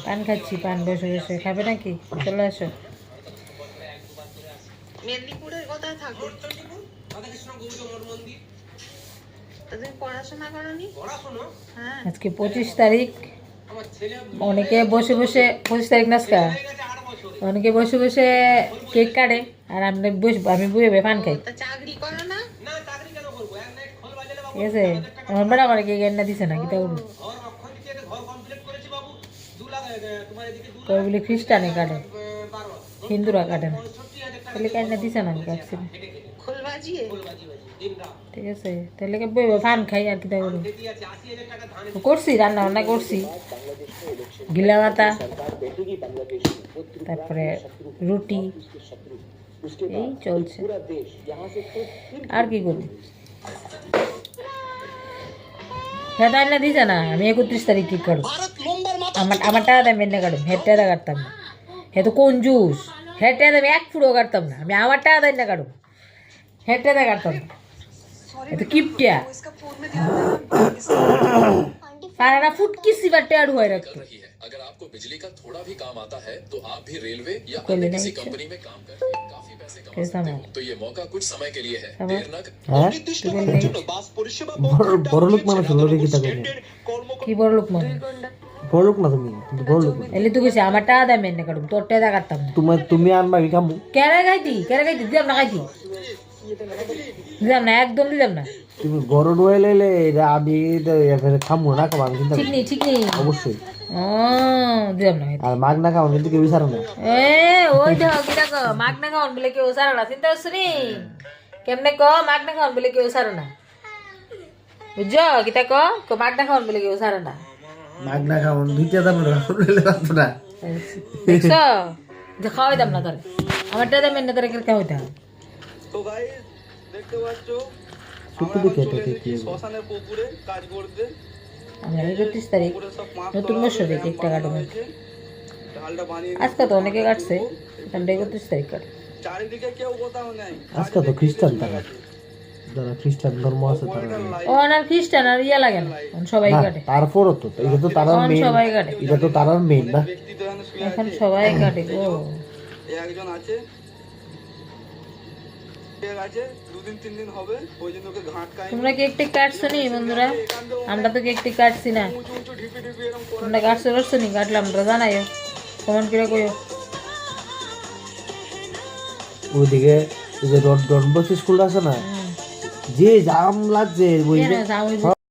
পান খাচ্ছি, পান বসে বসে। খাবে নাকি? চলে আসো। মেদিনীপুরের কোথায় থাকো? তুমি পড়াশোনা করনি? হ্যাঁ। আজকে 25 তারিখ। অনেকে বসে বসে 25 তারিখ নাচকা, অনেকে বসে বসে কেক কাটে, আর আমি বসে পান খাই। চাকরি করো না? ঠিক আছে, আমার বেড়া আমার কেক এনে দিছে না, কিতা করবো? বলে খ্রিস্টানে কাটে, হিন্দুরা কাটে না, তাহলে কেন দিছে না? আমি কাটছি না। ঠিক আছে, তাহলে বইব পান খাই আর কিতা করবো? করছি, রান্না বান্না করছি, গিলা মাতা, তারপরে রুটি, এই চলছে। আর কি করবো? হ্যাঁ তাই না দিছে না। আমি 31 তারিখ কি করবো? আমার টাকা দাম এনে কাটুম, হেড টাকা কাটতাম না। হে তো কোন জুস, হেড টাকা দাম 1 ফুটও কাটতাম না। আমি আমার টাকা দেয় না কাটুম, হেড টাকা কাটতাম না। এ তো কিপটিয়া পারানা ফুট किसी बाटे अड़ हुए रखते। अगर आपको बिजली का थोड़ा भी काम आता है तो आप भी रेलवे या अन्य किसी कंपनी में काम करके काफी पैसे कमा सकते हो। तो ये मौका कुछ समय के लिए है, देर न বড়লোক মানুষ হলো রে, কিতা করবো? কি বড় লোক মানে? বড়লোক না তুমি, কিন্তু বড়লোক না। এলি তুই কইছিস আমার টাকা দাম এনে কাটুম, তোর টাকা কাটতাম না। তুমি আনবা আমি খামু। কেরে খাইতি দিতাম না, খাইতি দিতাম না, একদম দিতাম না। তুমি গরম হয়ে লাইলে আমি খামু না, খাবো আমি চিন্তা ঠিক নেই, ঠিক নেই, অবশ্যই। দিতাম না। আর মাগ না খাওয়ান কিন্তু কেউ বিচারে না। ওই দেখো কি দেখো, মাগ না খাওয়ান বলে কেউ সারো না। চিন্তা করছো নি কেমনে? মাগ না খাওয়ান বলে কেউ সারো না, বুঝছো? কিতা মাগ না খাওয়ান বলে কেউ সারো না। মাগ না খাওয়ান দুইটা দাম রাখতো না, দেখছো? যে খাওয়াইতাম না তোরে, আমার টাকা দাম এনে তোরে খাওয়াইতাম। তো গাইস দেখতে পাচ্ছো শ্মশানের পুকুরে কাজ করতে। আমরা 31 তারিখ নতুন বছরে কেকটা কাটবো। ডালটা বানিয়ে আজকে তো অনেকে কাটছে, আমরা 31 তারিখ কাটবো। চারিদিকে কেউ কোথাও নেই। আজকে তো খ্রিস্টান, তারা যারা খ্রিস্টান ধর্ম আছে তারা আর খ্রিস্টান আর ইয়া লাগে না, সবাই কাটে। তারপরও তো এটা তো তারা মেইন, সবাই কাটে, এটা তো তারা মেইন না। এখন সবাই কাটে গো। একজন আছে, আছে 2-3 দিন হবে, ওই জন্য ওকে ঘাট কাই। তোমরা কেক টেক কাটছো নি বন্ধুরা? আমরা তো কেক টেক কাটছি না। তোমরা কাটছো নি? কাটলাম আমরা জানাইও, কমেন্ট করে কইও। ওইদিকে ওই যে ডন বসে স্কুল আছে না, যে জাম লাগছে